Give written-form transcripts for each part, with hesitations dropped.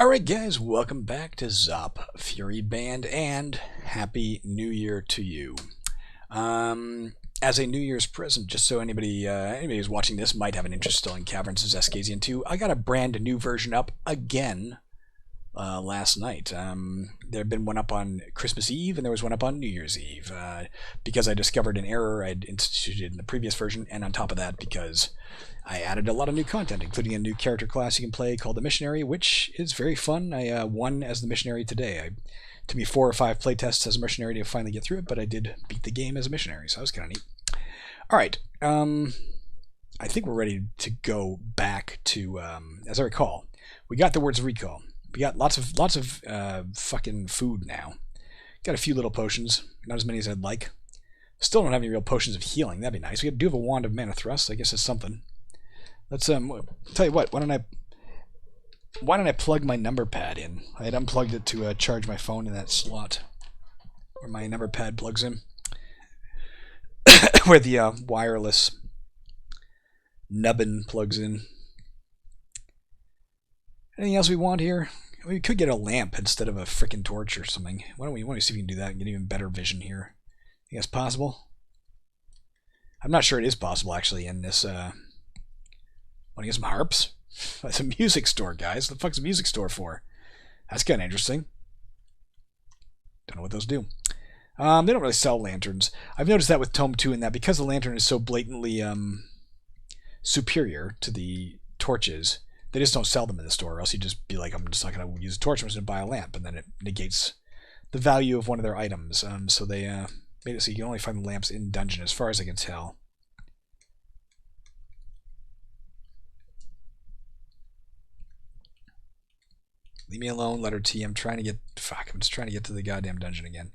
Alright guys, welcome back to Zop Furyband and Happy New Year to you. As a New Year's present, just so anybody who's watching this might have an interest still in Caverns of Zescasian 2, I got a brand new version up again last night. There had been one up on Christmas Eve and there was one up on New Year's Eve because I discovered an error I'd instituted in the previous version, and on top of that because I added a lot of new content, including a new character class you can play called the Missionary, which is very fun. I won as the Missionary today. It took me 4 or 5 playtests as a Missionary to finally get through it, but I did beat the game as a Missionary, so that was kind of neat. Alright, I think we're ready to go back to, as I recall, we got the words of recall. We got lots of fucking food now. Got a few little potions, not as many as I'd like. Still don't have any real potions of healing. That'd be nice. We do have a wand of mana thrust. I guess that's something. Let's tell you what. Why don't I plug my number pad in? I had unplugged it to charge my phone in that slot where my number pad plugs in, where the wireless nubbin plugs in. Anything else we want here? We could get a lamp instead of a frickin' torch or something. Why don't we see if we can do that and get even better vision here? Think that's possible? I'm not sure it is possible actually in this. Want to get some harps? That's a music store, guys. What the fuck's a music store for? That's kind of interesting. Don't know what those do. They don't really sell lanterns. I've noticed that with Tome 2 in that because the lantern is so blatantly superior to the torches, they just don't sell them in the store, or else you'd just be like, I'm just not going to use a torch, I'm just going to buy a lamp, and then it negates the value of one of their items. So they made it so you can only find the lamps in dungeon, as far as I can tell. Leave me alone, letter T. I'm trying to get... Fuck, I'm just trying to get to the goddamn dungeon again.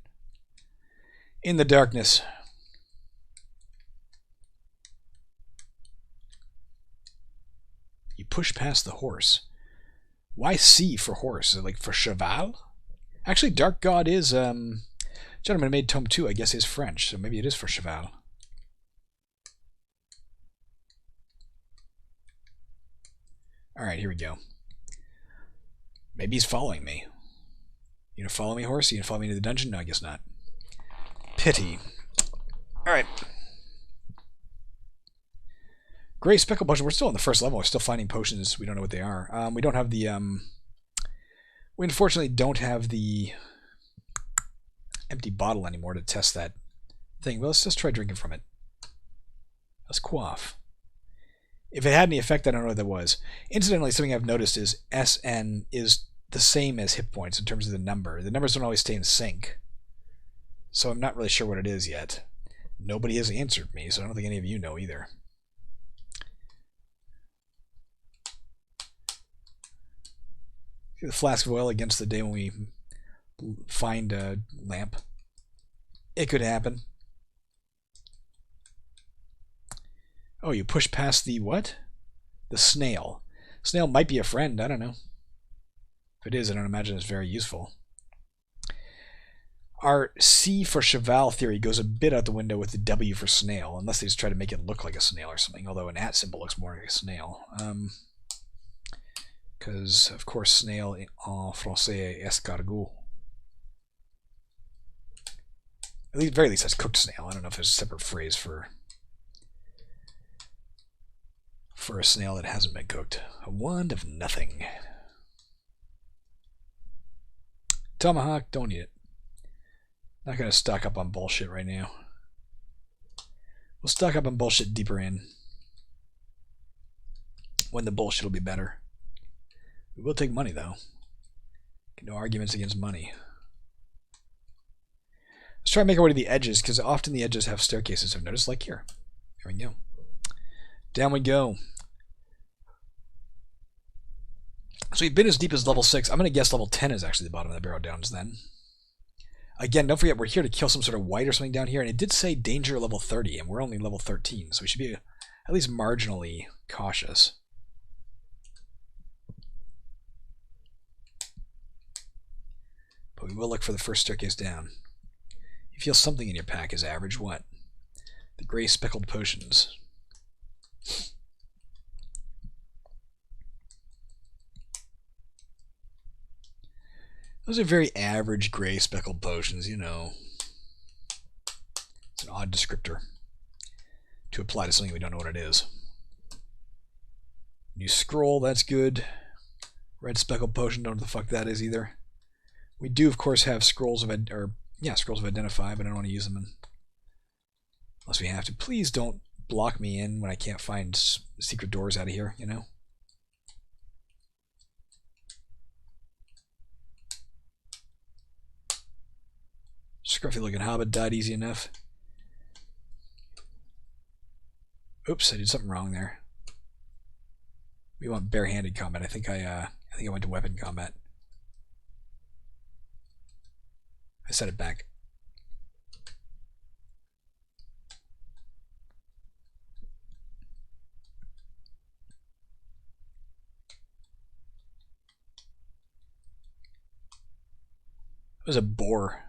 In the darkness. You push past the horse. Why C for horse? Is it like for cheval? Actually, Dark God is... Gentleman who made Tome 2, I guess, is French, so maybe it is for cheval. Alright, here we go. Maybe he's following me. You gonna follow me, horse? You gonna follow me to the dungeon? No, I guess not. Pity. Alright. Gray Speckle Potion. We're still on the first level. We're still finding potions. We don't know what they are. We don't have the... We unfortunately don't have the empty bottle anymore to test that thing. Well, let's just try drinking from it. Let's quaff. If it had any effect, I don't know what that was. Incidentally, something I've noticed is SN is the same as hit points in terms of the number. The numbers don't always stay in sync. So I'm not really sure what it is yet. Nobody has answered me, so I don't think any of you know either. The flask of oil against the day when we find a lamp. It could happen. Oh, you push past the what? The snail. Snail might be a friend, I don't know. If it is, I don't imagine it's very useful. Our C for cheval theory goes a bit out the window with the W for snail, unless they just try to make it look like a snail or something, although an at symbol looks more like a snail. Because, of course, snail en français escargot. At least, very least, that's cooked snail. I don't know if there's a separate phrase for a snail that hasn't been cooked. A wand of nothing. Tomahawk, don't eat it. Not going to stock up on bullshit right now. We'll stock up on bullshit deeper in. When the bullshit will be better. We will take money, though. No arguments against money. Let's try and make our way to the edges, because often the edges have staircases, I've noticed, like here. There we go. Down we go. So we've been as deep as level 6. I'm going to guess level 10 is actually the bottom of the Barrow Downs then. Again, don't forget, we're here to kill some sort of white or something down here, and it did say danger level 30, and we're only level 13, so we should be at least marginally cautious. But we will look for the first staircase down. You feel something in your pack is average what? The gray speckled potions. Those are very average gray speckled potions, you know. It's an odd descriptor to apply to something we don't know what it is. New scroll, that's good. Red speckled potion, don't know what the fuck that is either. We do, of course, have scrolls of scrolls of identify, but I don't want to use them unless we have to. Please don't block me in when I can't find secret doors out of here, you know? Scruffy looking hobbit died easy enough. Oops, I did something wrong there. We want barehanded combat. I think I went to weapon combat. I set it back. It was a boar.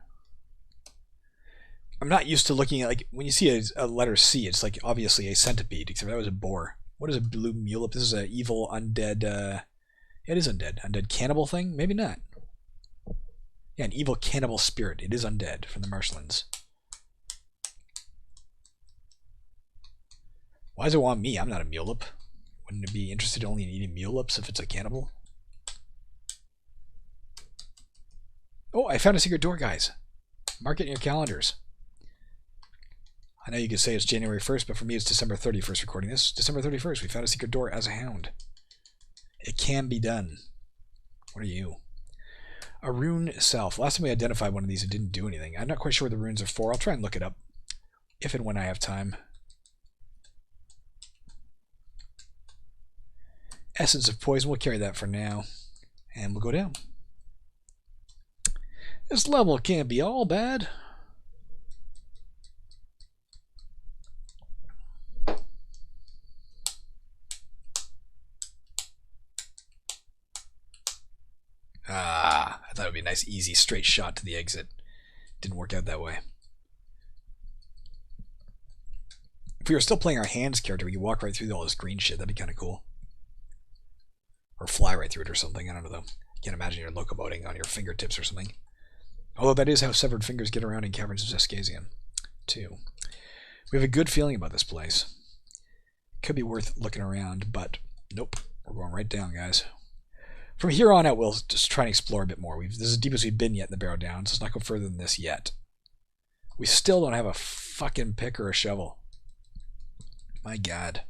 I'm not used to looking at, like, when you see a letter C, it's like obviously a centipede, except that was a boar. What is a blue mulip? This is an evil undead, it is undead. Undead cannibal thing? Maybe not. Yeah, an evil cannibal spirit. It is undead from the marshlands. Why does it want me? I'm not a mulip. Wouldn't it be interested only in eating mulips if it's a cannibal? Oh, I found a secret door, guys. Mark it in your calendars. I know you could say it's January 1st, but for me it's December 31st recording this. December 31st, we found a secret door as a hound. It can be done. What are you? A rune self. Last time we identified one of these, it didn't do anything. I'm not quite sure what the runes are for. I'll try and look it up if and when I have time. Essence of poison. We'll carry that for now. And we'll go down. This level can't be all bad. I thought it would be a nice, easy, straight shot to the exit. Didn't work out that way. If we were still playing our hands character, we could walk right through all this green shit. That'd be kind of cool. Or fly right through it or something. I don't know, though. I can't imagine you're locomoting on your fingertips or something. Although that is how severed fingers get around in Caverns of Zescasian, too. We have a good feeling about this place. Could be worth looking around, but nope. We're going right down, guys. From here on out, we'll just try and explore a bit more. This is as deep as we've been yet in the Barrow Downs. Let's not go further than this yet. We still don't have a fucking pick or a shovel. My God.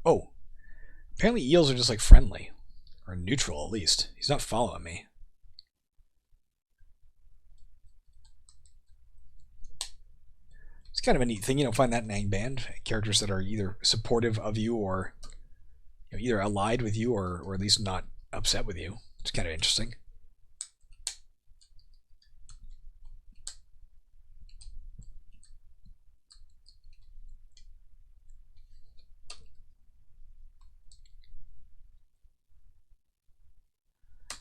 Oh. Apparently eels are just like friendly. Or neutral, at least. He's not following me. It's kind of a neat thing, you know, find that in Angband. Characters that are either supportive of you or either allied with you or at least not upset with you. It's kind of interesting.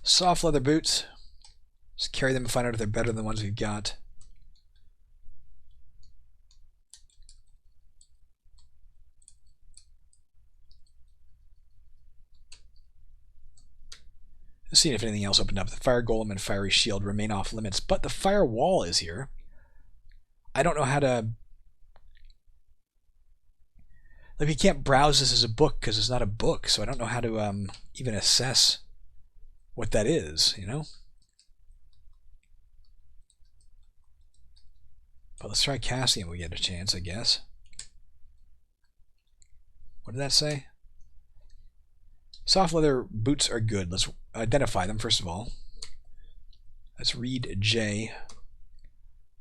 Soft leather boots. Just carry them and find out if they're better than the ones we've got. Let's see if anything else opened up. The fire golem and fiery shield remain off limits, but the fire wall is here. I don't know how to... Like, we can't browse this as a book because it's not a book, so I don't know how to even assess what that is, you know? But let's try casting it when we get a chance, I guess. What did that say? Soft leather boots are good. Let's identify them first of all. Let's read J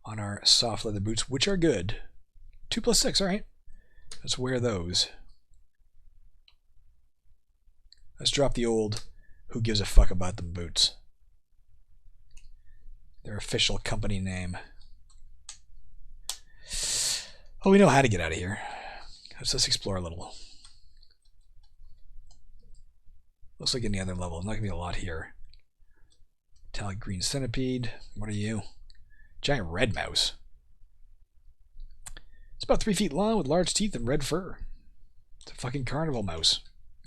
on our soft leather boots, which are good. 2 + 6, alright. Let's wear those. Let's drop the old who gives a fuck about them boots. Their official company name. Oh, we know how to get out of here. Let's explore a little. Looks like any other level. There's not going to be a lot here. Metallic green centipede. What are you? Giant red mouse. It's about 3 feet long with large teeth and red fur. It's a fucking carnival mouse.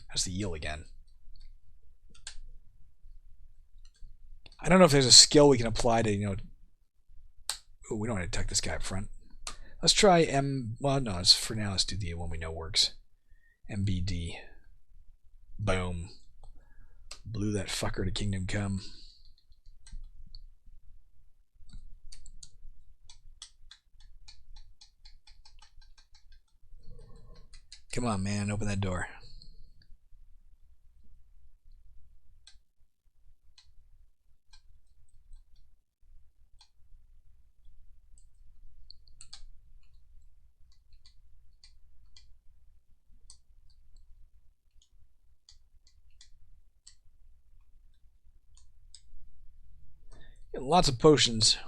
That's the eel again. I don't know if there's a skill we can apply to, you know... Oh, we don't want to attack this guy up front. Let's try M... Well, no, for now, let's do the one we know works. MBD. Boom. Blew that fucker to Kingdom Come. Come on, man. Open that door. Lots of potions.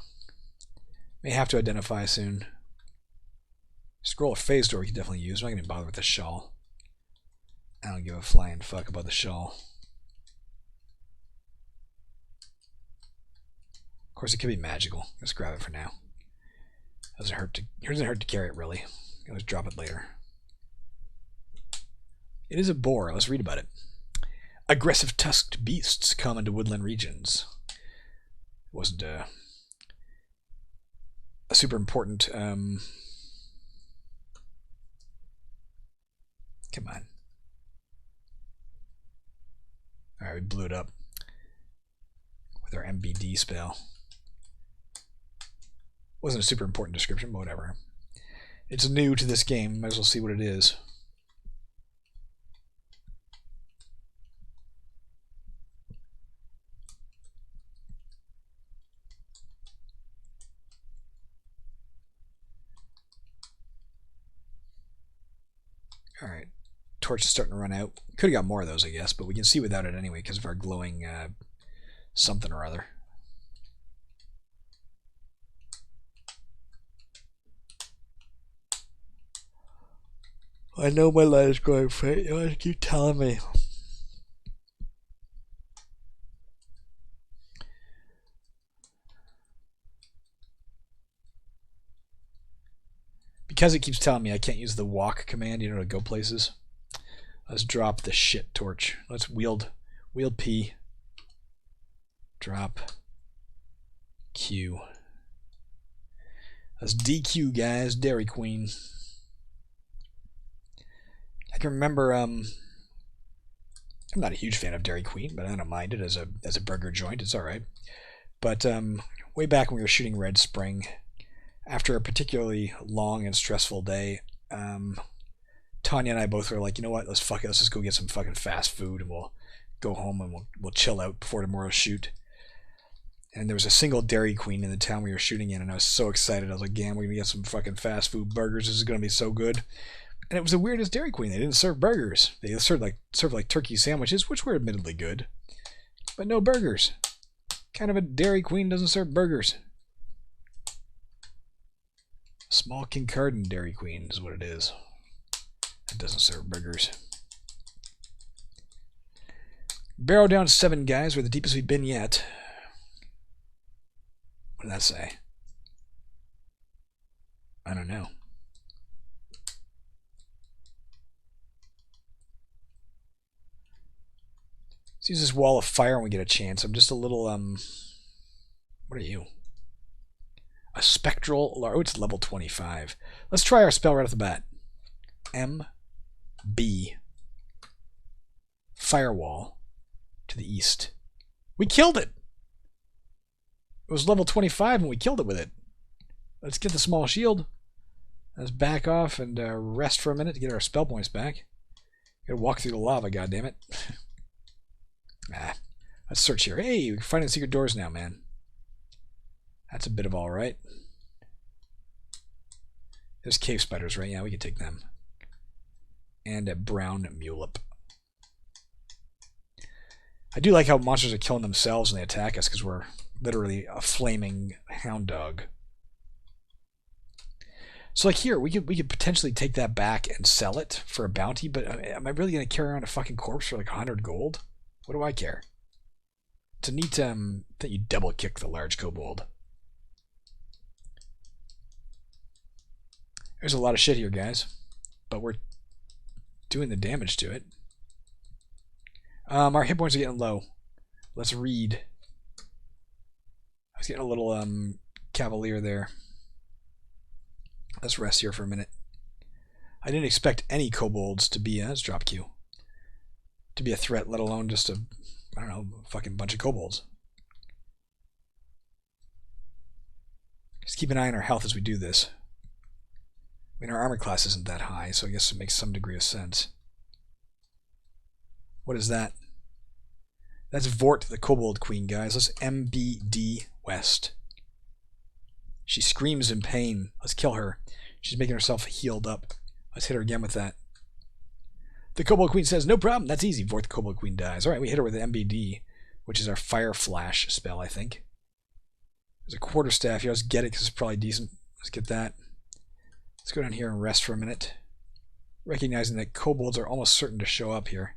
May have to identify soon. Scroll of phase door we can definitely use. I'm not going to bother with the shawl. I don't give a flying fuck about the shawl. Of course, it could be magical. Let's grab it for now. Doesn't hurt to carry it really. You can always drop it later. It is a boar. Let's read about it. Aggressive tusked beasts common to woodland regions. It wasn't a super important. Come on. Alright, we blew it up with our MBD spell. Wasn't a super important description, but whatever. It's new to this game. Might as well see what it is. Alright. Torch is starting to run out. Could have got more of those, I guess, but we can see without it anyway because of our glowing something or other. I know my light is going faint. You have to keep telling me. Because it keeps telling me I can't use the walk command, you know, to go places. Let's drop the shit torch. Let's wield P. Drop Q. Let's DQ, guys. Dairy Queen. I can remember, I'm not a huge fan of Dairy Queen, but I don't mind it as a burger joint. It's alright. But way back when we were shooting Red Spring, after a particularly long and stressful day, Tanya and I both were like, you know what, let's fuck it. Let's just go get some fucking fast food and we'll go home and we'll chill out before tomorrow's shoot. And there was a single Dairy Queen in the town we were shooting in, and I was so excited. I was like, damn, we're gonna get some fucking fast food burgers. This is gonna be so good. And it was the weirdest Dairy Queen. They didn't serve burgers. They served like turkey sandwiches, which were admittedly good, but no burgers. Kind of a Dairy Queen doesn't serve burgers. Small Kincardine Dairy Queen is what it is. It doesn't serve burgers. Barrow down 7 guys. We're the deepest we've been yet. What did that say? I don't know. Let's use this wall of fire when we get a chance. I'm just a little, what are you? A spectral, oh, it's level 25. Let's try our spell right off the bat. M-B. Firewall to the east. We killed it! It was level 25 and we killed it with it. Let's get the small shield. Let's back off and rest for a minute to get our spell points back. Gotta walk through the lava, goddammit. Let's search here. Hey, we're finding secret doors now, man. That's a bit of alright. There's cave spiders, right? Yeah, we can take them. And a brown mulep. I do like how monsters are killing themselves when they attack us because we're literally a flaming hound dog. So like here, we could potentially take that back and sell it for a bounty, but am I really going to carry around a fucking corpse for like 100 gold? What do I care? It's a neat that you double kick the large kobold. There's a lot of shit here, guys, but we're doing the damage to it. Our hit points are getting low. Let's read. I was getting a little cavalier there. Let's rest here for a minute. I didn't expect any kobolds to be let's drop Q. To be a threat, let alone just a, I don't know, fucking bunch of kobolds. Just keep an eye on our health as we do this. I mean, our armor class isn't that high, so I guess it makes some degree of sense. What is that? That's Vort, the Kobold Queen, guys. Let's MBD West. She screams in pain. Let's kill her. She's making herself healed up. Let's hit her again with that. The Kobold Queen says, no problem, that's easy. Vort, the Kobold Queen dies. Alright, we hit her with the MBD, which is our Fire Flash spell, I think. There's a quarterstaff here. Let's get it because it's probably decent. Let's get that. Let's go down here and rest for a minute. Recognizing that kobolds are almost certain to show up here.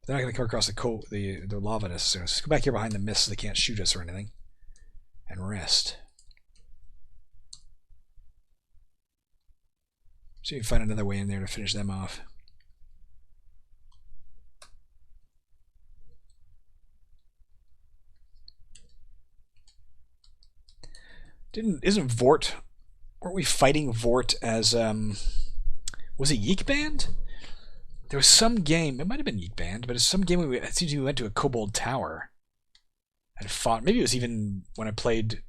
They're not going to come across the lava necessarily. Let's go back here behind the mist so they can't shoot us or anything. And rest. See if we can find another way in there to finish them off. Isn't Vort... Weren't we fighting Vort as, was it Yeek Band? There was some game, it might have been Yeek Band, but it's some game it seems we went to a Kobold Tower and fought. Maybe it was even when I played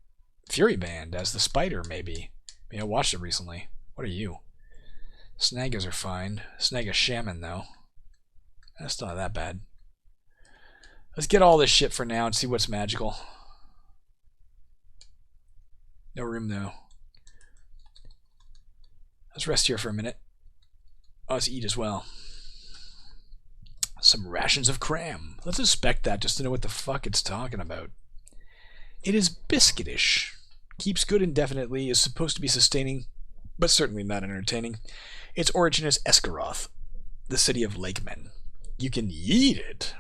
Furyband as the spider, maybe. I mean, I watched it recently. What are you? Snagas are fine. Snaga Shaman, though. That's not that bad. Let's get all this shit for now and see what's magical. No room, though. Let's rest here for a minute. Oh, let's eat as well. Some rations of cram. Let's inspect that just to know what the fuck it's talking about. It is biscuitish. Keeps good indefinitely, is supposed to be sustaining, but certainly not entertaining. Its origin is Escaroth, the city of lakemen. You can eat it.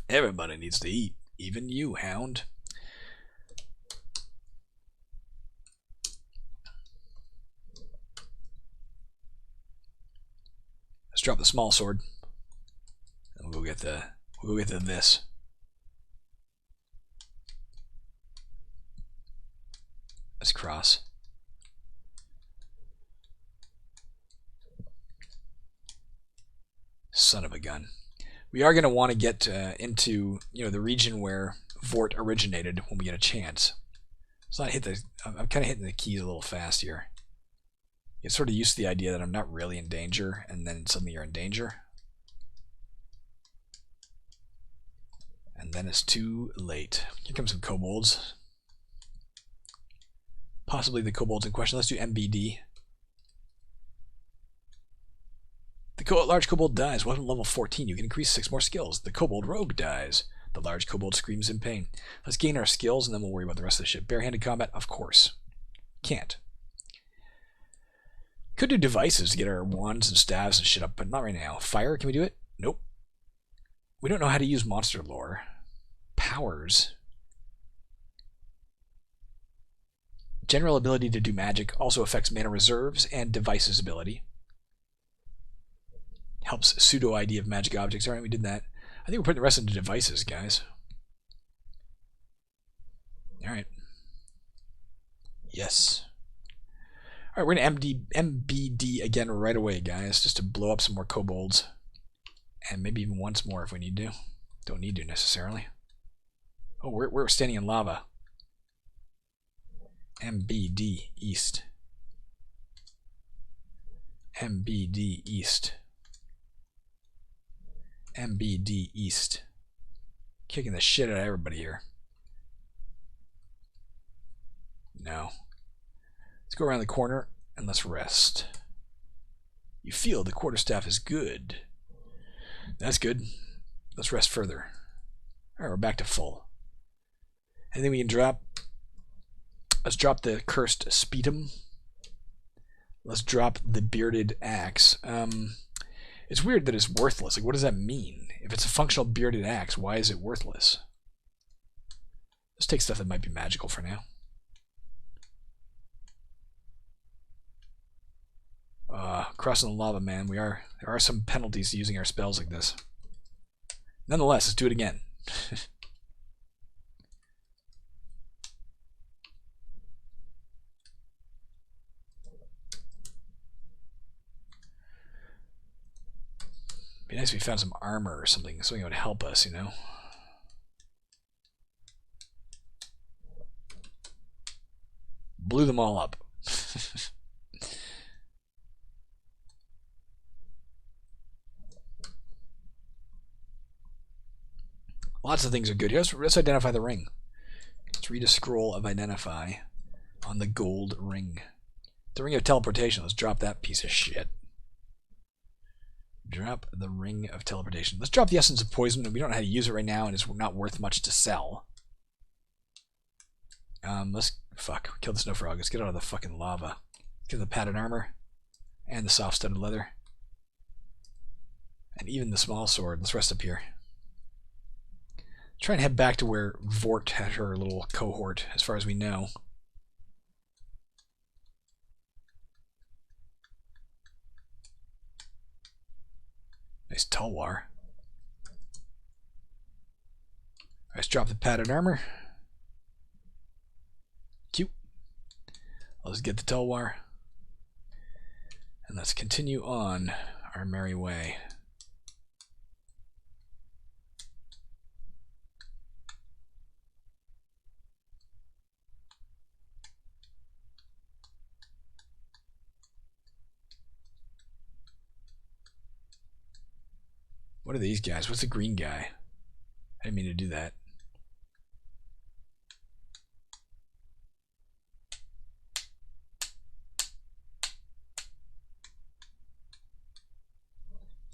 Everybody needs to eat, even you, Hound. Let's drop the small sword. And we'll go get the this. Let's cross. Son of a gun. We are going to want to get into the region where Vort originated when we get a chance. Let's not hit the. I'm kind of hitting the keys a little fast here. Get sort of used to the idea that I'm not really in danger, and then suddenly you're in danger. And then it's too late. Here comes some kobolds. Possibly the kobolds in question. Let's do MBD. The large kobold dies. Weapon level 14. You can increase 6 more skills. The kobold rogue dies. The large kobold screams in pain. Let's gain our skills, and then we'll worry about the rest of the shit. Barehanded combat? Of course. Can't. Could do devices to get our wands and staves and shit up, but not right now. Fire, can we do it? Nope. We don't know how to use monster lore. Powers. General ability to do magic also affects mana reserves and devices ability. Helps pseudo ID of magic objects. Alright, we did that. I think we're putting the rest into devices, guys. Alright. Yes. Alright, we're going to MBD again right away, guys, just to blow up some more kobolds. And maybe even once more if we need to. Don't need to, necessarily. Oh, we're standing in lava. MBD East. MBD East. MBD East. Kicking the shit out of everybody here. No. Let's go around the corner and let's rest. You feel the quarterstaff is good. That's good. Let's rest further. Alright, we're back to full. Anything we can drop? Let's drop the cursed spetum. Let's drop the bearded axe. It's weird that it's worthless. Like, what does that mean? If it's a functional bearded axe, why is it worthless? Let's take stuff that might be magical for now. Crossing the lava, man. There are some penalties to using our spells like this. Nonetheless, let's do it again. Be nice if we found some armor or something that would help us, you know. Blew them all up. Lots of things are good here. Let's identify the ring. Let's read a scroll of identify on the gold ring. The ring of teleportation. Let's drop that piece of shit. Drop the ring of teleportation. Let's drop the essence of poison. We don't know how to use it right now, and it's not worth much to sell. Fuck. Kill the snow frog. Let's get out of the fucking lava. Get the padded armor. And the soft studded leather. And even the small sword. Let's rest up here. Try and head back to where Vort had her little cohort, as far as we know. Nice Tulwar. Let's drop the padded armor. Cute. Let's get the Tulwar. And let's continue on our merry way. What are these guys? What's the green guy? I didn't mean to do that.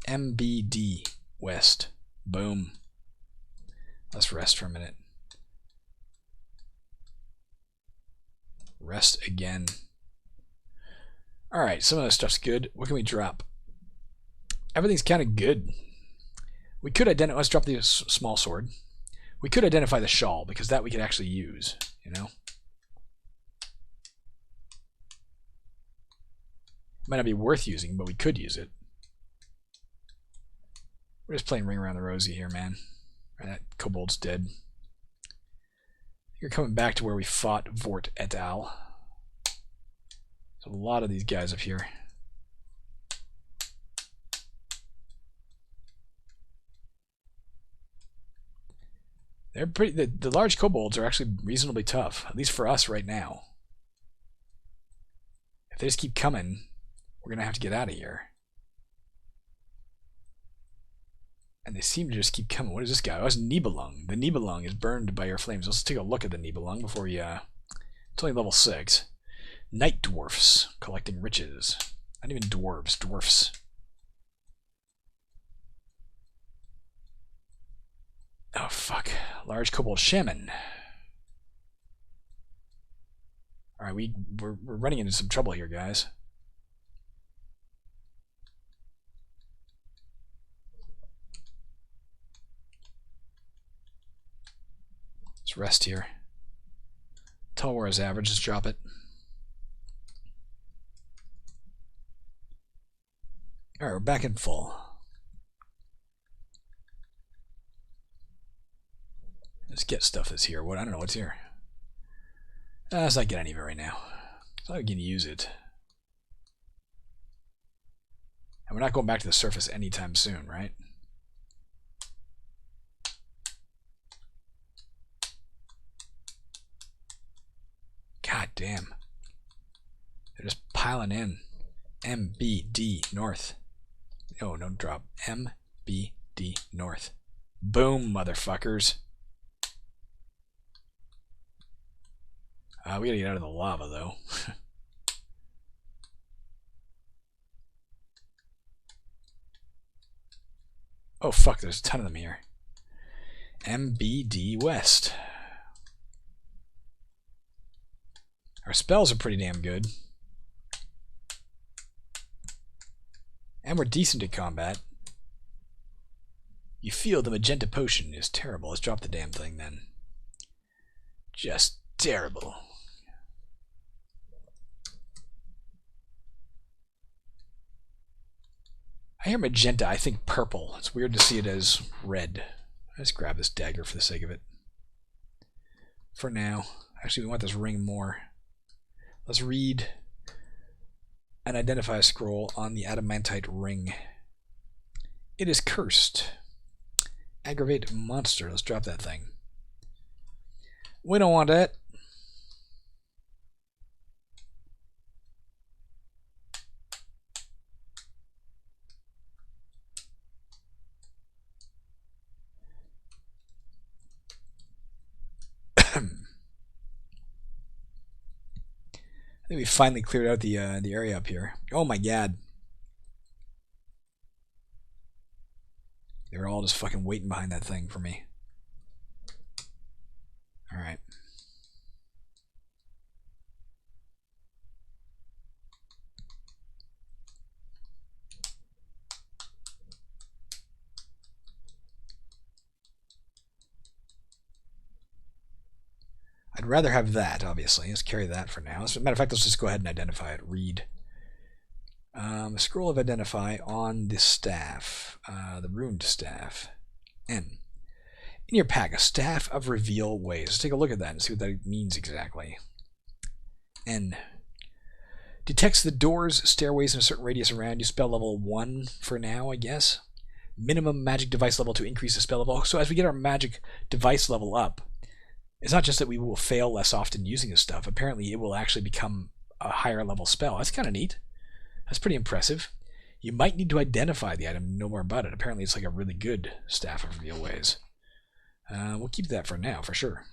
MBD West. Boom. Let's rest for a minute. Rest again. Alright, some of this stuff's good. What can we drop? Everything's kind of good. We could identify. Let's drop the small sword. We could identify the shawl, because that we could actually use, you know? Might not be worth using, but we could use it. We're just playing Ring Around the Rosie here, man. That kobold's dead. You're coming back to where we fought Vort et al. There's a lot of these guys up here. They're pretty. The large kobolds are actually reasonably tough, at least for us right now. If they just keep coming, we're gonna have to get out of here. And they seem to just keep coming. What is this guy? Oh, it's Nibelung. The Nibelung is burned by your flames. Let's take a look at the Nibelung before we. It's only level 6. Night dwarfs collecting riches. Not even dwarves. Dwarfs. Oh, fuck. Large kobold shaman. Alright, we're running into some trouble here, guys. Let's rest here. Tulwar is average. Let's drop it. Alright, we're back in full. Let's get stuff that's here. What? I don't know what's here. Let's not get any of it right now. So I can use it. And we're not going back to the surface anytime soon, right? God damn. They're just piling in. MBD North. No, don't drop. MBD North. Boom, motherfuckers. We gotta get out of the lava, though. Oh, fuck, there's a ton of them here. MBD West. Our spells are pretty damn good. And we're decent at combat. You feel the magenta potion is terrible. Let's drop the damn thing, then. Just terrible. I hear magenta, I think purple. It's weird to see it as red. Let's grab this dagger for the sake of it. For now. Actually, we want this ring more. Let's read and identify a scroll on the adamantite ring. It is cursed. Aggravate monster. Let's drop that thing. We don't want that. I think we finally cleared out the area up here. Oh my god. They were all just fucking waiting behind that thing for me. Alright. I'd rather have that, obviously. Let's carry that for now. As a matter of fact, let's just go ahead and identify it. Read. Scroll of Identify on the staff. The ruined staff. N. In your pack, a staff of reveal ways. Let's take a look at that and see what that means exactly. N. Detects the doors, stairways in a certain radius around you. Spell level 1 for now, I guess. Minimum magic device level to increase the spell level. So as we get our magic device level up, it's not just that we will fail less often using this stuff. Apparently it will actually become a higher level spell. That's kind of neat. That's pretty impressive. You might need to identify the item and know more about it. Apparently it's like a really good Staff of Reveal Ways. We'll keep that for now, for sure.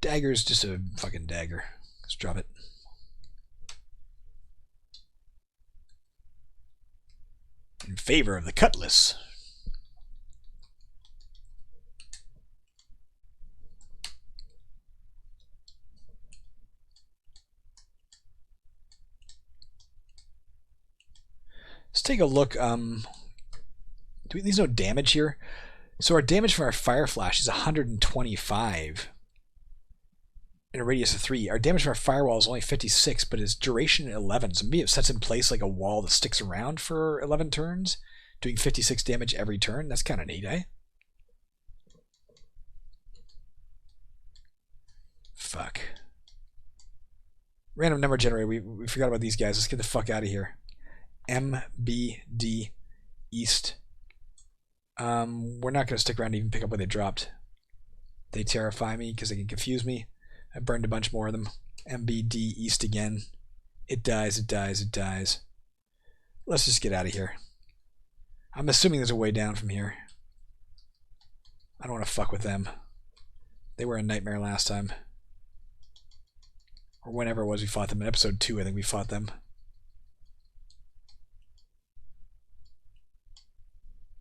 Dagger's just a fucking dagger. Let's drop it. In favor of the cutlass. Let's take a look. There's no damage here. So our damage from our fire flash is 125 in a radius of 3. Our damage from our firewall is only 56, but its duration 11. So maybe it sets in place like a wall that sticks around for 11 turns, doing 56 damage every turn. That's kind of neat, eh? Fuck. Random number generator. We forgot about these guys. Let's get the fuck out of here. MBD East. We're not going to stick around to even pick up what they dropped. They terrify me because they can confuse me. I burned a bunch more of them. MBD East again. It dies, it dies, it dies. Let's just get out of here. I'm assuming there's a way down from here. I don't want to fuck with them. They were a nightmare last time. Or whenever it was we fought them. In episode 2, I think we fought them.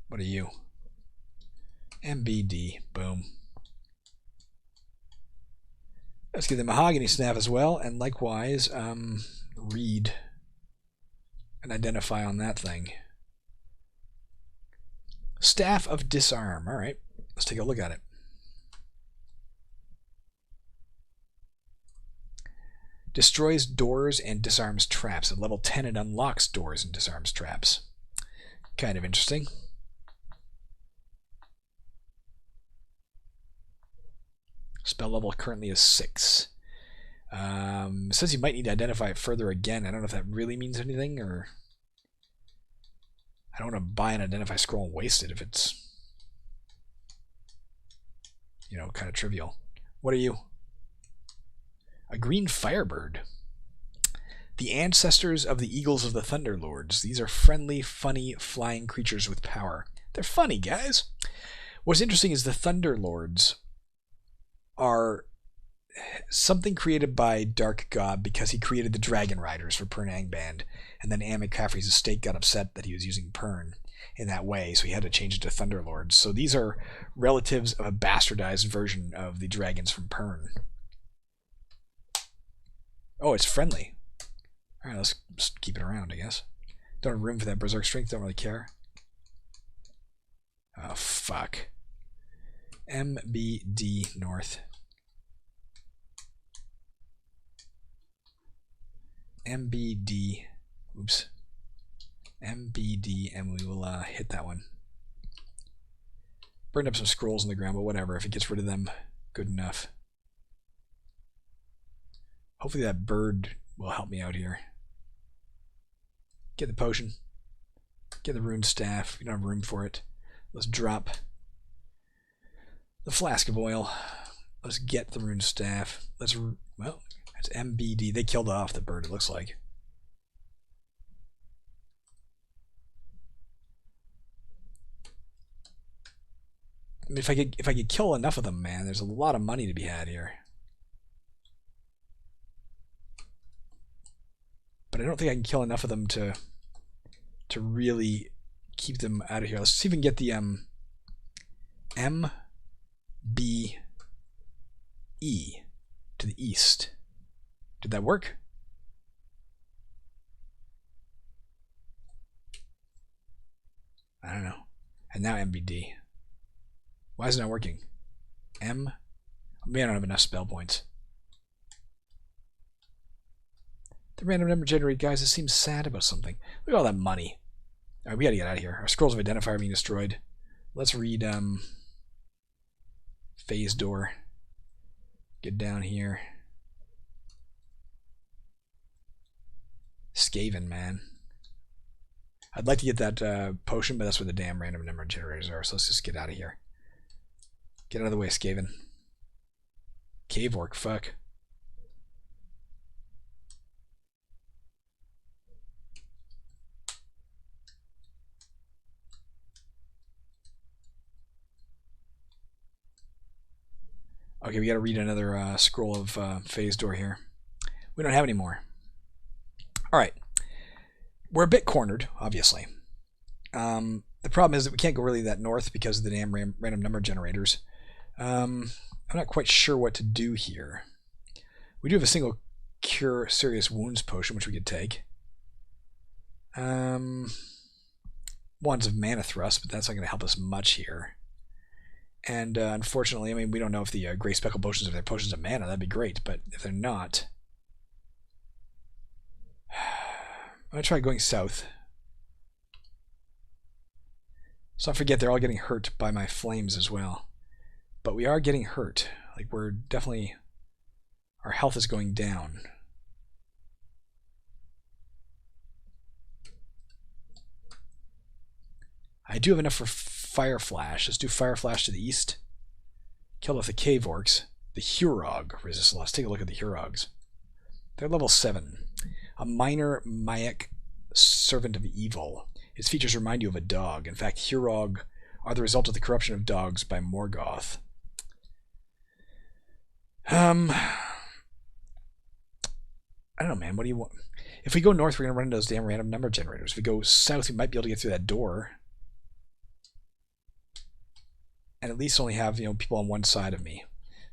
What are you? MBD. Boom. Let's get the mahogany staff as well, and likewise, read and identify on that thing. Staff of Disarm. Alright, let's take a look at it. Destroys doors and disarms traps. At level 10, it unlocks doors and disarms traps. Kind of interesting. Spell level currently is 6. It says you might need to identify it further again. I don't know if that really means anything, or I don't want to buy an identify scroll and waste it if it's, you know, kind of trivial. What are you? A green firebird. The ancestors of the eagles of the Thunder Lords. These are friendly, funny, flying creatures with power. They're funny, guys. What's interesting is the Thunder Lords are something created by Dark God because he created the Dragon Riders for Pern Angband, and then Am McCaffrey's estate got upset that he was using Pern in that way, so he had to change it to Thunder Lords. So these are relatives of a bastardized version of the dragons from Pern. Oh, it's friendly. Alright, let's just keep it around, I guess. Don't have room for that Berserk Strength, don't really care. Oh, fuck. MBD North. MBD. Oops. MBD, and we will hit that one. Burned up some scrolls in the ground, but whatever. If it gets rid of them, good enough. Hopefully that bird will help me out here. Get the potion. Get the rune staff. We don't have room for it. Let's drop the flask of oil. Let's get the rune staff. Let's, well, that's MBD. They killed off the bird, it looks like. I mean, if I could kill enough of them, man, there's a lot of money to be had here. But I don't think I can kill enough of them to really keep them out of here. Let's see if we can get the MBE to the east. Did that work? I don't know. And now MBD. Why is it not working? Maybe I don't have enough spell points. The random number generated, guys, it seems sad about something. Look at all that money. Alright, we gotta get out of here. Our scrolls of identifier are being destroyed. Let's read phase door. Get down here. Skaven, man. I'd like to get that potion, but that's where the damn random number generators are, so let's just get out of here. Get out of the way, Skaven. Cave orc, fuck. Okay, we gotta read another scroll of phase door here. We don't have any more. Alright. We're a bit cornered, obviously. The problem is that we can't go really that north because of the damn random number generators. I'm not quite sure what to do here. We do have a single cure serious wounds potion, which we could take. Wands of Mana Thrust, but that's not going to help us much here. And unfortunately, I mean, we don't know if the Grey Speckle potions, if they're potions of mana, that'd be great, but if they're not... I'm going to try going south. Let's not forget they're all getting hurt by my flames as well. But we are getting hurt. Like, we're definitely... Our health is going down. I do have enough for Fire Flash. Let's do Fire Flash to the east. Kill off the Cave Orcs. The Hurog resist loss. Take a look at the Hurogs. They're level 7. A minor Mayak servant of evil. Its features remind you of a dog. In fact, Hurog are the result of the corruption of dogs by Morgoth. I don't know, man. What do you want? If we go north, we're going to run into those damn random number generators. If we go south, we might be able to get through that door. And at least only have, people on one side of me.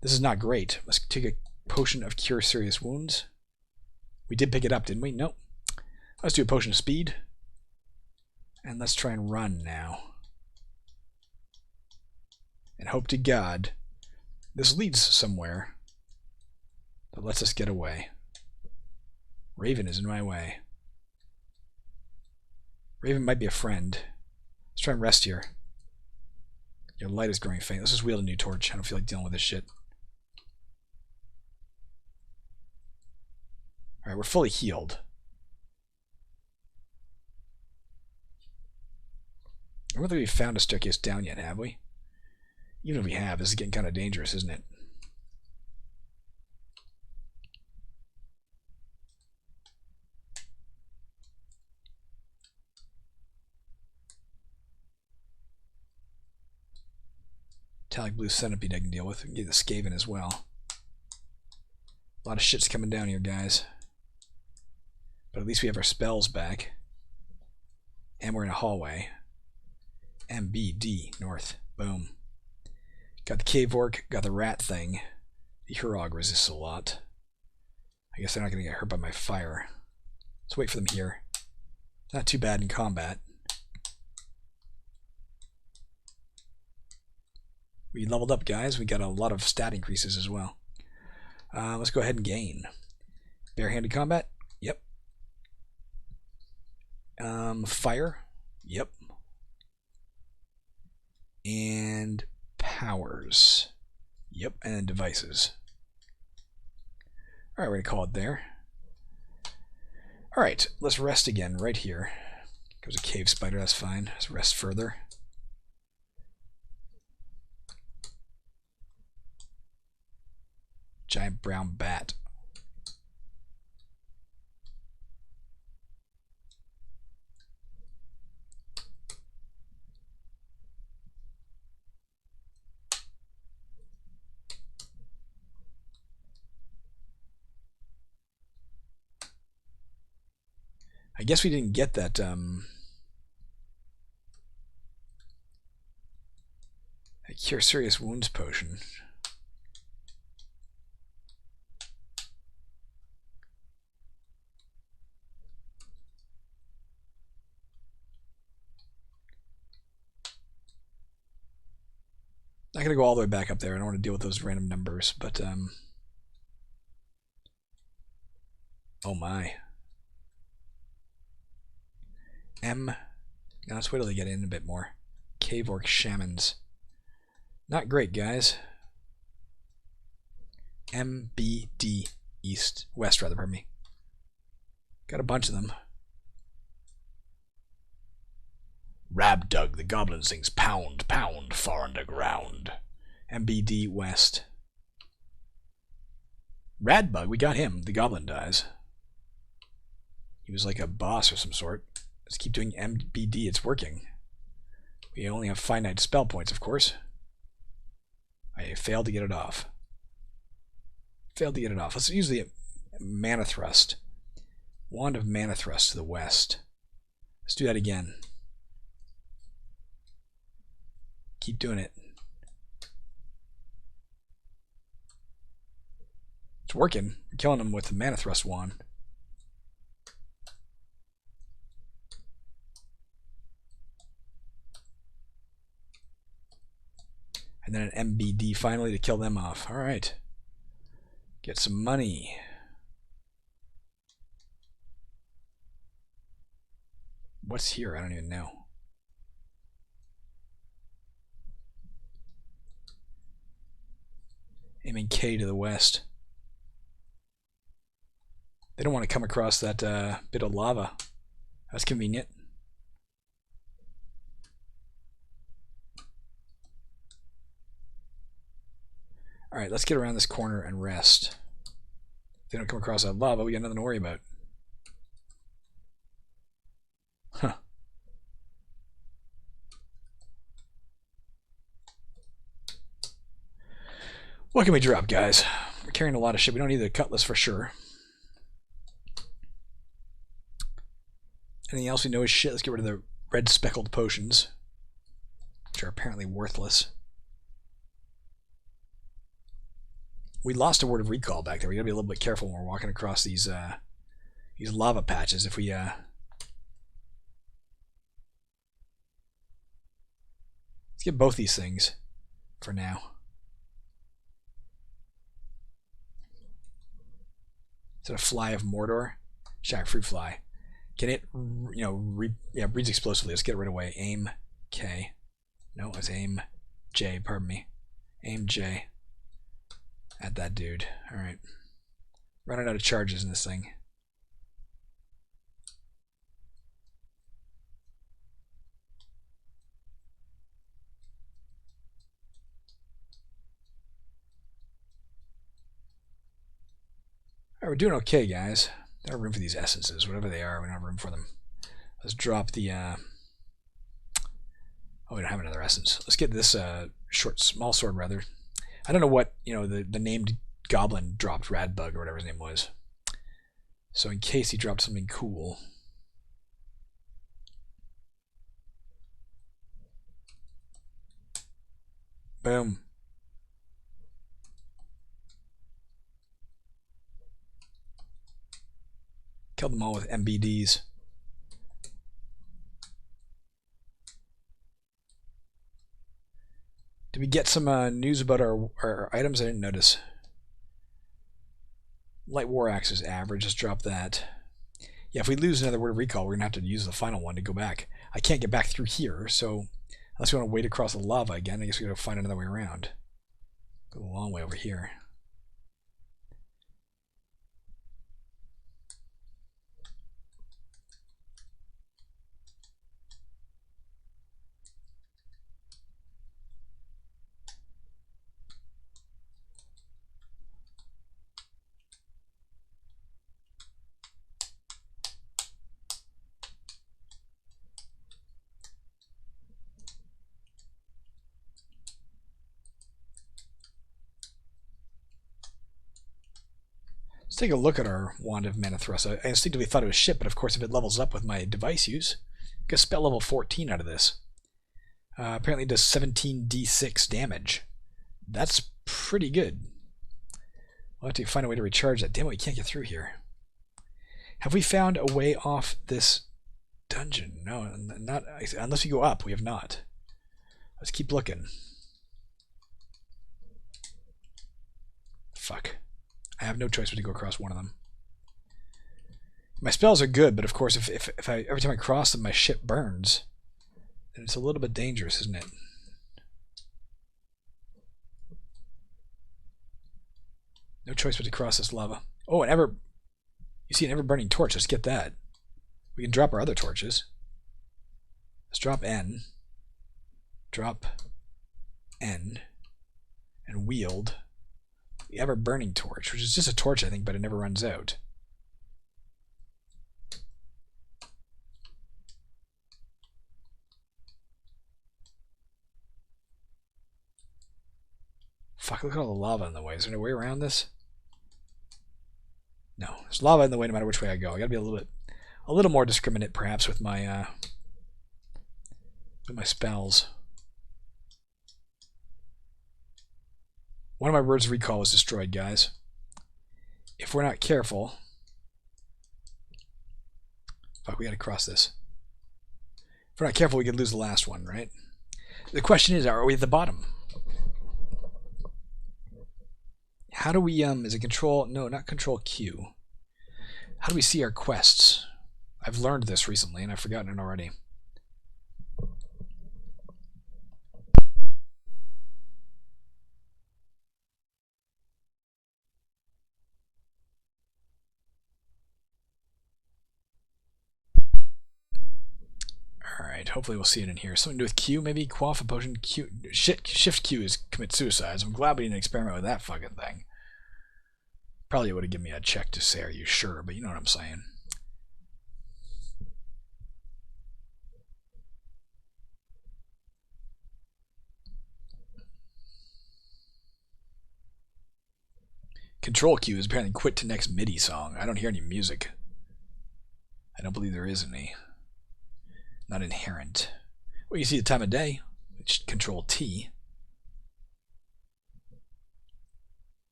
This is not great. Let's take a potion of cure serious wounds. We did pick it up, didn't we? Nope. Let's do a potion of speed. And let's try and run now. And hope to God this leads somewhere that lets us get away. Raven is in my way. Raven might be a friend. Let's try and rest here. Your light is growing faint. Let's just wield a new torch. I don't feel like dealing with this shit. Alright, we're fully healed. I don't think we've found a staircase down yet, have we? Even if we have, this is getting kind of dangerous, isn't it? Metallic blue centipede I can deal with. We can get the Skaven as well. A lot of shit's coming down here, guys. But at least we have our spells back. And we're in a hallway. MBD, north. Boom. Got the cave orc, got the rat thing. The Hurog resists a lot. I guess they're not going to get hurt by my fire. Let's wait for them here. Not too bad in combat. We leveled up, guys. We got a lot of stat increases as well. Let's go ahead and gain. Barehanded combat? Yep. Fire? Yep. And powers? Yep. And then devices. Alright, we're going to call it there. Alright, let's rest again right here. Goes a cave spider, that's fine. Let's rest further. Giant brown bat. I guess we didn't get that that Cure Serious Wounds potion. Not gonna go all the way back up there. I don't want to deal with those random numbers, but oh my. Now let's wait till they get in a bit more. Cave Orc Shamans. Not great, guys. MBD West, pardon me. Got a bunch of them. Rabdug, the goblin sings pound, pound, far underground. MBD West. Radbug, we got him. The goblin dies. He was like a boss of some sort. Let's keep doing MBD, it's working. We only have finite spell points, of course. I failed to get it off. Let's use the Mana Thrust. Wand of Mana Thrust to the west. Let's do that again. Keep doing it. It's working. We're killing them with the Mana Thrust wand. And then an MBD finally to kill them off. Alright. Get some money. What's here? I don't even know. Aiming K to the west. They don't want to come across that bit of lava. That's convenient. Alright, let's get around this corner and rest. If they don't come across that lava, we got nothing to worry about. Huh. What can we drop, guys? We're carrying a lot of shit. We don't need the cutlass for sure. Anything else we know is shit? Let's get rid of the red speckled potions, which are apparently worthless. We lost a word of recall back there. We gotta be a little bit careful when we're walking across these lava patches. If we let's get both these things for now. Is it a fly of Mordor? Shack fruit fly. Can it, breeds explosively. Let's get it right away. Aim K. No, it's aim J. Pardon me. Aim J. At that dude. Alright. Running out of charges in this thing. Alright, we're doing okay, guys. Don't have room for these essences. Whatever they are, we don't have room for them. Let's drop the... Oh, we don't have another essence. Let's get this small sword, rather. I don't know what, the named goblin dropped, Radbug or whatever his name was. So in case he dropped something cool. Boom. Killed them all with MBDs. Did we get some news about our items? I didn't notice. Light War Axe is average. Let's drop that. Yeah, if we lose another Word of Recall, we're going to have to use the final one to go back. I can't get back through here, so unless we want to wade across the lava again, I guess we got to find another way around. Go a long way over here. Let's take a look at our Wand of Mana Thrust. I instinctively thought it was shit, but of course if it levels up with my device use, I get spell level 14 out of this. Apparently it does 17d6 damage. That's pretty good. We'll have to find a way to recharge that. Damn it, we can't get through here. Have we found a way off this dungeon? No, not unless we go up. We have not. Let's keep looking. Fuck. I have no choice but to go across one of them. My spells are good, but of course, if every time I cross them, my shit burns, then it's a little bit dangerous, isn't it? No choice but to cross this lava. Oh, you see an ever-burning torch. Let's get that. We can drop our other torches. Let's drop N. Drop N. And wield the ever-burning torch, which is just a torch, I think, but it never runs out. Fuck, look at all the lava in the way. Is there no way around this? No. There's lava in the way no matter which way I go. I gotta be a little more discriminate, perhaps, with my spells. One of my words of recall is destroyed, guys. If we're not careful... Fuck, we gotta cross this. If we're not careful, we could lose the last one, right? The question is, are we at the bottom? How do we, is it control... No, not control Q. How do we see our quests? I've learned this recently, and I've forgotten it already. Alright, hopefully we'll see it in here. Something to do with Q, maybe? Quaff a potion. Q. Shift Q is commit suicide. So I'm glad we didn't experiment with that fucking thing. Probably would have given me a check to say, are you sure? But you know what I'm saying. Control Q is apparently quit to next MIDI song. I don't hear any music. I don't believe there is any. Not inherent. Well, you see the time of day. It's Control T.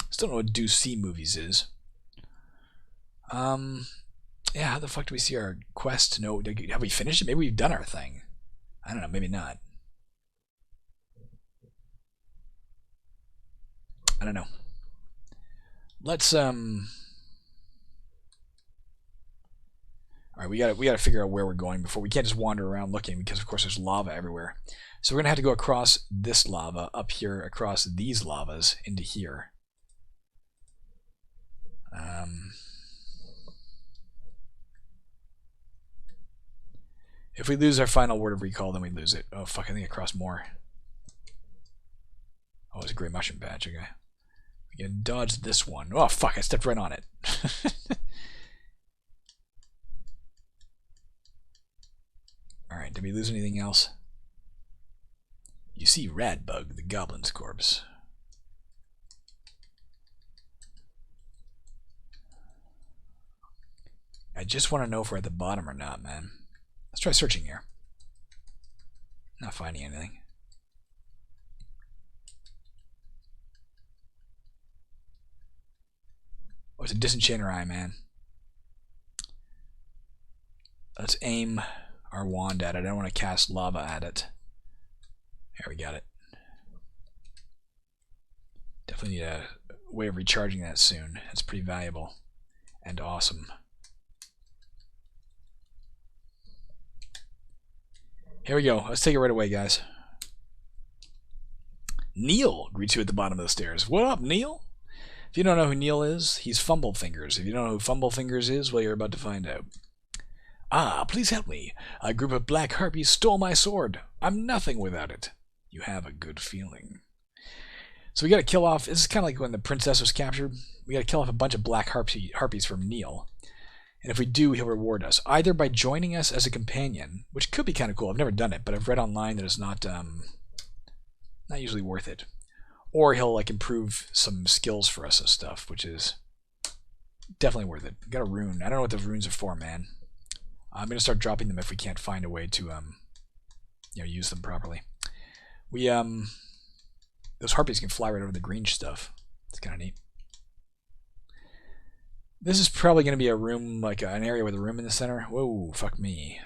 Still don't know what Do See Movies is. Yeah, how the fuck do we see our quest? No, have we finished it? Maybe we've done our thing. I don't know, maybe not. I don't know. Let's Alright, we gotta figure out where we're going before we can't just wander around looking, because of course there's lava everywhere. So we're gonna have to go across this lava up here, across these lavas into here. If we lose our final word of recall, then we lose it. Oh fuck, I think I crossed more. Oh, it's a gray mushroom patch, okay. We can dodge this one. Oh fuck, I stepped right on it. Alright, did we lose anything else? You see Radbug, the goblin's corpse. I just want to know if we're at the bottom or not, man. Let's try searching here. Not finding anything. Oh, it's a disenchanter eye, man. Let's aim our wand at it. I don't want to cast lava at it. There, we got it. Definitely need a way of recharging that soon. That's pretty valuable and awesome. Here we go. Let's take it right away, guys. Neil greets you at the bottom of the stairs. What up, Neil? If you don't know who Neil is, he's Fumblefingers. If you don't know who Fumblefingers is, well, you're about to find out. Ah, please help me. A group of black harpies stole my sword. I'm nothing without it. You have a good feeling. So we gotta kill off... This is kind of like when the princess was captured. We gotta kill off a bunch of black harpies from Neil. And if we do, he'll reward us. Either by joining us as a companion, which could be kind of cool. I've never done it, but I've read online that it's not usually worth it. Or he'll like improve some skills for us and stuff, which is definitely worth it. Got a rune. I don't know what the runes are for, man. I'm gonna start dropping them if we can't find a way to use them properly. We those harpies can fly right over the green stuff. It's kind of neat. This is probably going to be a room, like an area with a room in the center. Whoa, fuck me.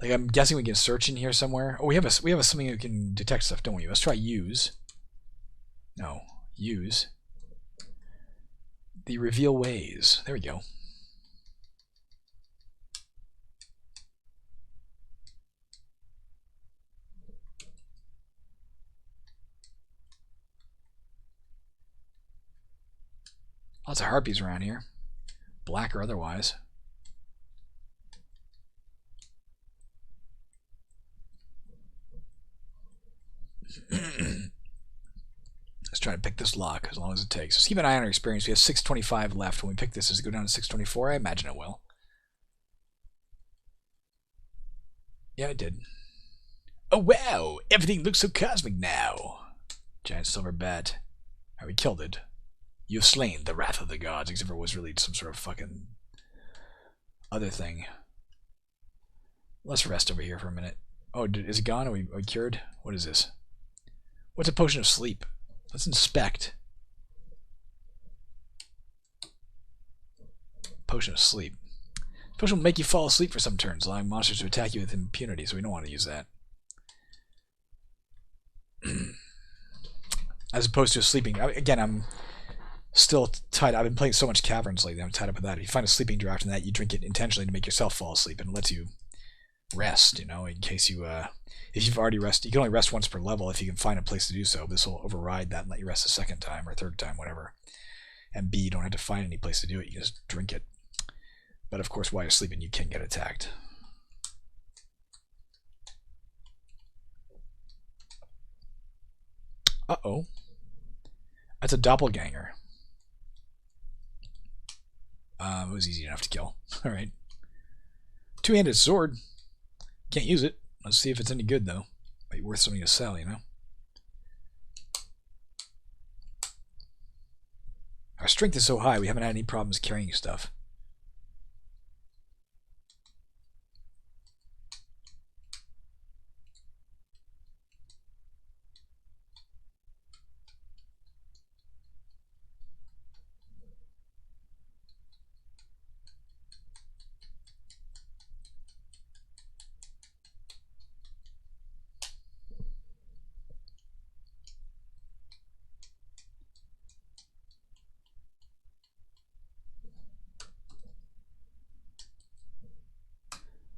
Like, I'm guessing we can search in here somewhere. Oh, we have something that can detect stuff, don't we? Let's try use. No, use. The reveal ways. There we go. Lots of harpies around here. Black or otherwise. Let's try to pick this lock as long as it takes. Just keep an eye on our experience. We have 625 left. When we pick this, does it go down to 624? I imagine it will. Yeah, it did. Oh, wow! Everything looks so cosmic now! Giant silver bat. Alright, we killed it. You've slain the wrath of the gods, except for it was really some sort of fucking other thing. Let's rest over here for a minute. Oh, is it gone? Are we cured? What is this? What's a potion of sleep? Let's inspect. Potion of sleep. Potion will make you fall asleep for some turns, allowing monsters to attack you with impunity, so we don't want to use that. As opposed to sleeping. Again, I'm still tied. I've been playing so much Caverns lately, I'm tied up with that. If you find a sleeping draft in that, you drink it intentionally to make yourself fall asleep, and it lets you rest, you know, in case you, if you've already rested. You can only rest once per level if you can find a place to do so. This will override that and let you rest a second time or third time, whatever. And B, you don't have to find any place to do it, you just drink it. But of course, while you're sleeping, you can get attacked. Uh-oh. That's a doppelganger. It was easy enough to kill. Alright. Two-handed sword. Can't use it. Let's see if it's any good, though. Might be worth something to sell, you know? Our strength is so high, we haven't had any problems carrying stuff.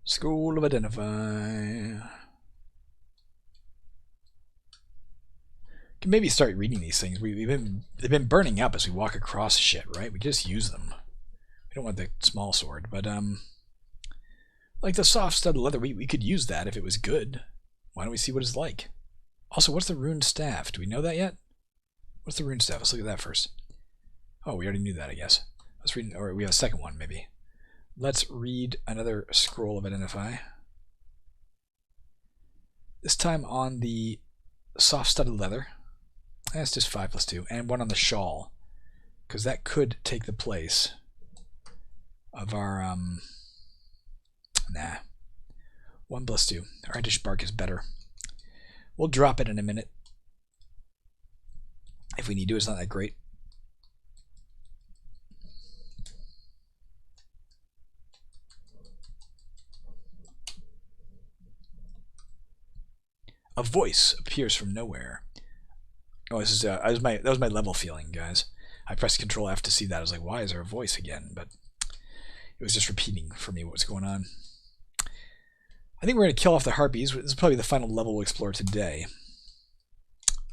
Scroll of Identify. Can maybe start reading these things. They've been burning up as we walk across shit, right? We just use them. We don't want the small sword, but like the soft stud leather, we could use that if it was good. Why don't we see what it's like? Also, what's the rune staff? Do we know that yet? What's the rune staff? Let's look at that first. Oh, we already knew that, I guess. Let's read, or we have a second one, maybe. Let's read another scroll of Identify. This time on the soft studded leather. That's just 5 + 2. And one on the shawl. Because that could take the place of our... Nah. 1+2. Our bark is better. We'll drop it in a minute. If we need to, it's not that great. A voice appears from nowhere. Oh, this is that was my level feeling, guys. I pressed Control F to see that. I was like, why is there a voice again? But it was just repeating for me what's going on. I think we're going to kill off the harpies. This is probably the final level we'll explore today.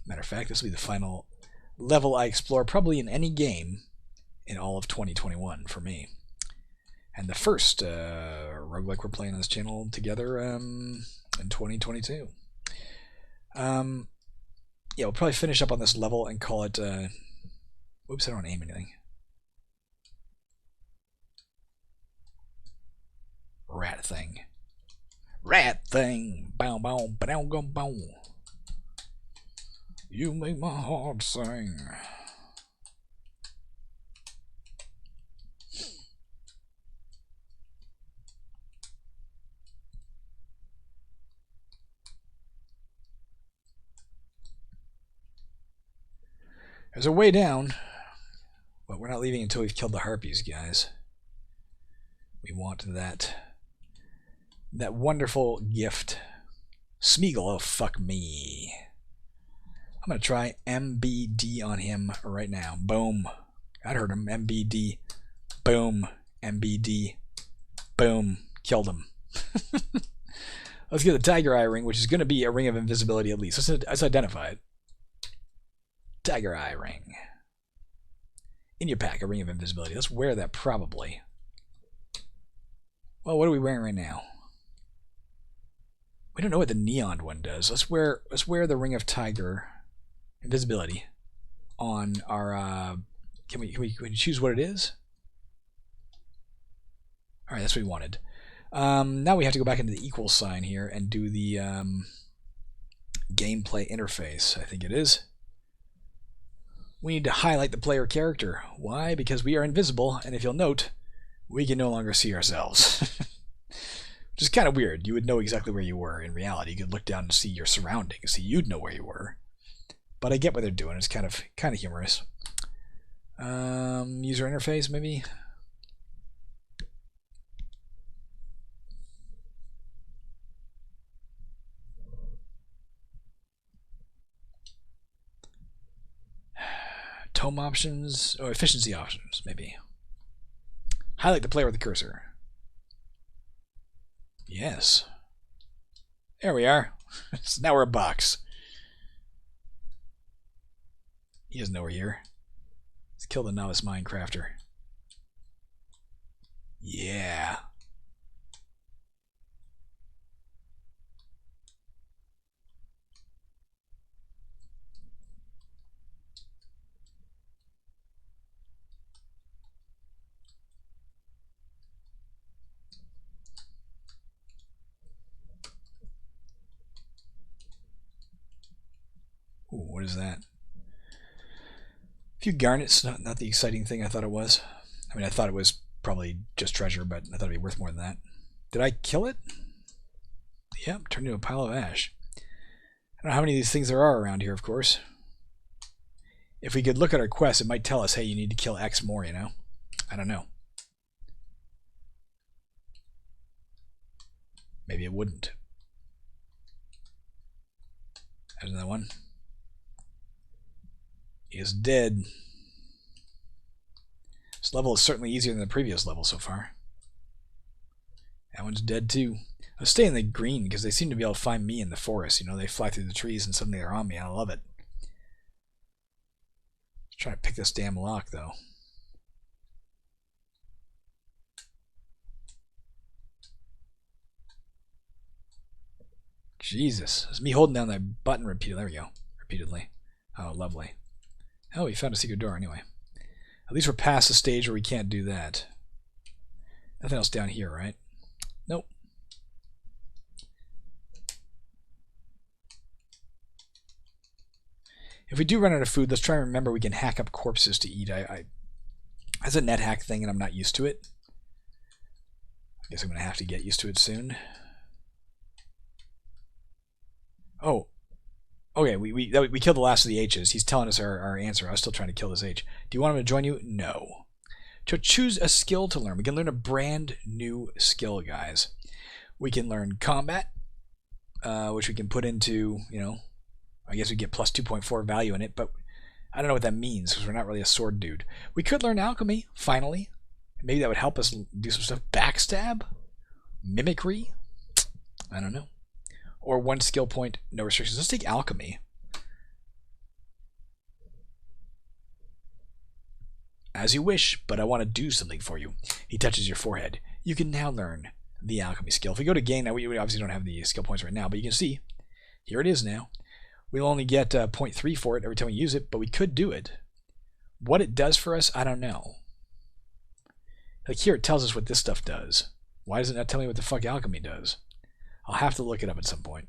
Matter of fact, this will be the final level I explore probably in any game in all of 2021 for me. And the first roguelike we're playing on this channel together in 2022. Yeah, we'll probably finish up on this level and call it... Whoops, I don't want to aim anything. Rat thing. Rat thing. Bow, bow, bow, bow, bow. You make my heart sing. There's a way down, but we're not leaving until we've killed the harpies, guys. We want that wonderful gift. Smeagol, oh fuck me. I'm going to try MBD on him right now. Boom. I heard him. MBD. Boom. MBD. Boom. Killed him. Let's get the Tiger Eye ring, which is going to be a ring of invisibility at least. Let's identify it. Tiger Eye ring. In your pack, a ring of invisibility. Let's wear that probably. Well, what are we wearing right now? We don't know what the neon one does. Let's wear the ring of tiger invisibility on our can we choose what it is? Alright, that's what we wanted. Now we have to go back into the equal sign here and do the gameplay interface, I think it is. We need to highlight the player character. Why? Because we are invisible, and if you'll note, we can no longer see ourselves. Which is kind of weird. You would know exactly where you were in reality. You could look down and see your surroundings, so you'd know where you were. But I get what they're doing. It's kind of humorous. User interface, maybe? Tome options, or efficiency options, maybe. Highlight the player with the cursor. Yes. There we are. So now we're a box. He doesn't know we're here. Let's kill the novice Minecrafter. Yeah. Ooh, what is that? A few garnets, not the exciting thing I thought it was. I mean, I thought it was probably just treasure, but I thought it'd be worth more than that. Did I kill it? Yep, turned into a pile of ash. I don't know how many of these things there are around here, of course. If we could look at our quest, it might tell us, hey, you need to kill X more, you know? I don't know. Maybe it wouldn't. There's another one. He is dead. This level is certainly easier than the previous level so far. That one's dead too. I'll stay in the green because they seem to be able to find me in the forest. You know, they fly through the trees and suddenly they're on me. I love it. Trying to pick this damn lock though. Jesus. It's me holding down that button repeatedly. There we go. Repeatedly. Oh, lovely. Oh, we found a secret door anyway. At least we're past the stage where we can't do that. Nothing else down here, right? Nope. If we do run out of food, let's try and remember we can hack up corpses to eat. That's a net hack thing and I'm not used to it. I guess I'm going to have to get used to it soon. Okay, we killed the last of the H's. He's telling us our answer. I was still trying to kill this H. Do you want him to join you? No. To choose a skill to learn. We can learn a brand new skill, guys. We can learn combat, which we can put into, I guess we get plus 2.4 value in it, but I don't know what that means because we're not really a sword dude. We could learn alchemy, finally. Maybe that would help us do some stuff. Backstab? Mimicry? I don't know. Or one skill point, no restrictions. Let's take alchemy. As you wish, but I want to do something for you. He touches your forehead. You can now learn the alchemy skill. If we go to gain, now we obviously don't have the skill points right now, but you can see, here it is now. We'll only get 0.3 for it every time we use it, but we could do it. What it does for us, I don't know. Like here it tells us what this stuff does. Why does it not tell me what the fuck alchemy does? I'll have to look it up at some point.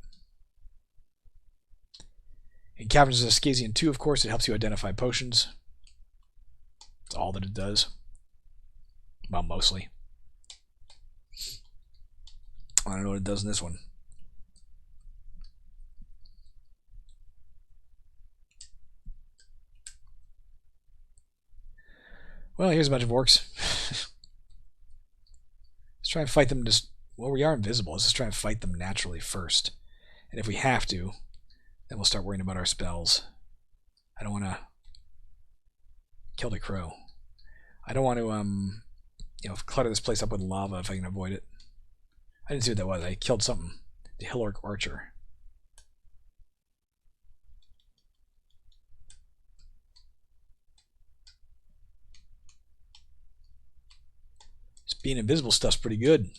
In Caverns of Escasian 2, of course, it helps you identify potions. That's all that it does. Well, mostly. I don't know what it does in this one. Well, here's a bunch of orcs. Let's try and fight them just... Well, we are invisible. Let's just try and fight them naturally first. And if we have to, then we'll start worrying about our spells. I don't want to... Killed a crow. I don't want to, clutter this place up with lava if I can avoid it. I didn't see what that was. I killed something. The Hill Orc Archer. This being invisible stuff's pretty good.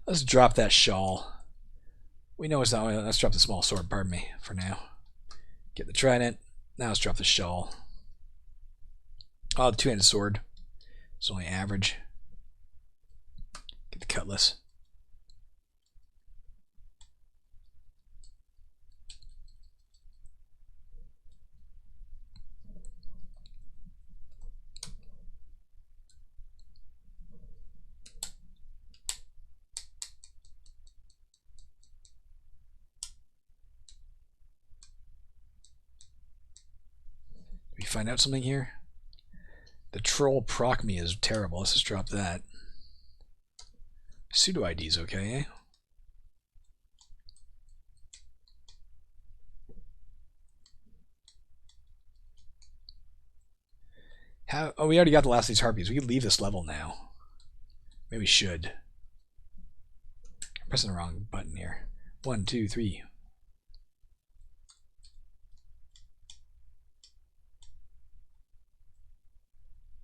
Let's drop that shawl. We know it's not. Let's drop the small sword, pardon me, for now. Get the trident. Now let's drop the shawl. Oh, the two-handed sword. It's only average. Get the cutlass. We find out something here? The troll proc me is terrible. Let's just drop that. Pseudo ID's okay, eh? Oh, we already got the last of these harpies. We could leave this level now. Maybe we should. I'm pressing the wrong button here. 1, 2, 3.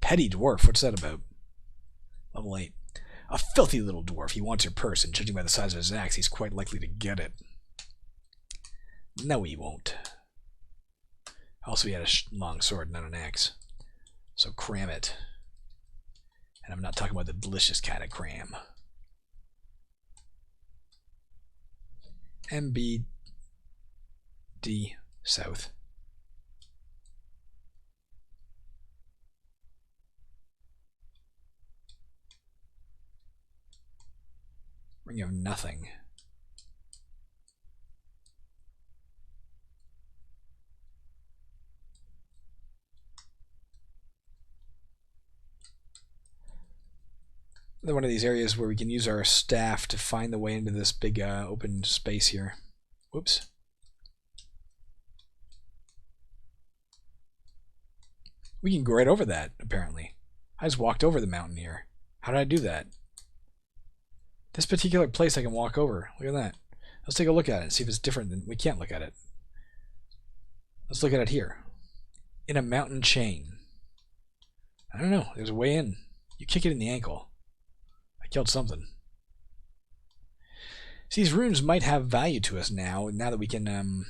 Petty dwarf, what's that about? Level 8. A filthy little dwarf. He wants your purse, and judging by the size of his axe, he's quite likely to get it. No, he won't. Also, he had a long sword, not an axe. So cram it. And I'm not talking about the delicious kind of cram. MBD South. Ring of nothing. Another one of these areas where we can use our staff to find the way into this big open space here. Whoops. We can go right over that, apparently. I just walked over the mountain here. How did I do that? This particular place I can walk over. Look at that. Let's take a look at it and see if it's different than... We can't look at it. Let's look at it here. In a mountain chain. I don't know. There's a way in. You kick it in the ankle. I killed something. See, these runes might have value to us now that we can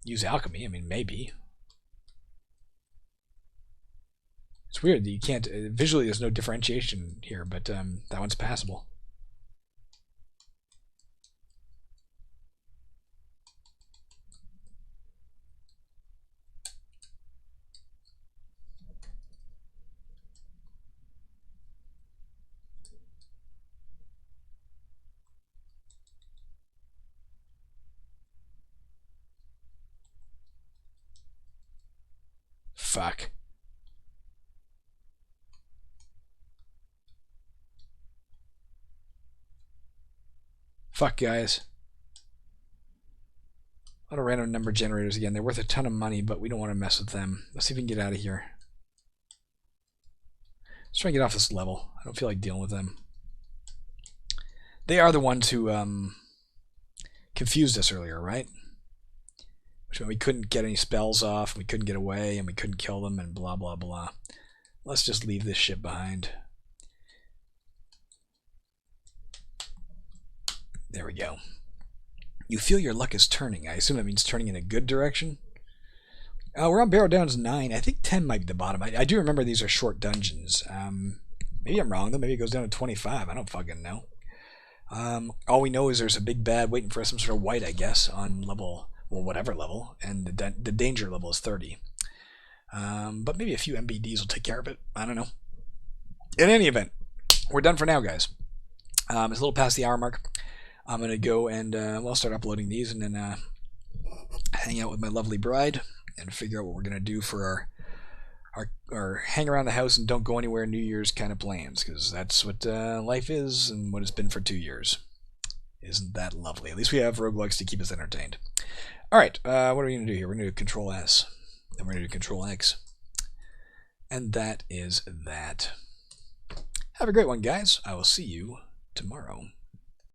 use alchemy. I mean, maybe. It's weird that you can't... visually, there's no differentiation here, but that one's passable. fuck. Fuck, guys. A lot of random number generators again. They're worth a ton of money, but we don't want to mess with them. Let's see if we can get out of here. Let's try and get off this level. I don't feel like dealing with them. They are the ones who confused us earlier, right? Which meant we couldn't get any spells off, we couldn't get away, and we couldn't kill them, and blah, blah, blah. Let's just leave this shit behind. There we go. You feel your luck is turning. I assume that means turning in a good direction. We're on Barrow down to 9. I think 10 might be the bottom. I do remember these are short dungeons. Maybe I'm wrong, though. Maybe it goes down to 25. I don't fucking know. All we know is there's a big bad waiting for us, some sort of white, I guess, on level, well, whatever level, and the danger level is 30. But maybe a few MBDs will take care of it. I don't know. In any event, we're done for now, guys. It's a little past the hour mark. I'm going to go and I'll start uploading these and then hang out with my lovely bride and figure out what we're going to do for our hang around the house and don't go anywhere New Year's kind of plans, because that's what life is and what it's been for 2 years. Isn't that lovely? At least we have roguelikes to keep us entertained. Alright, what are we going to do here? We're going to do Control S. Then we're going to do Control X. And that is that. Have a great one, guys. I will see you tomorrow.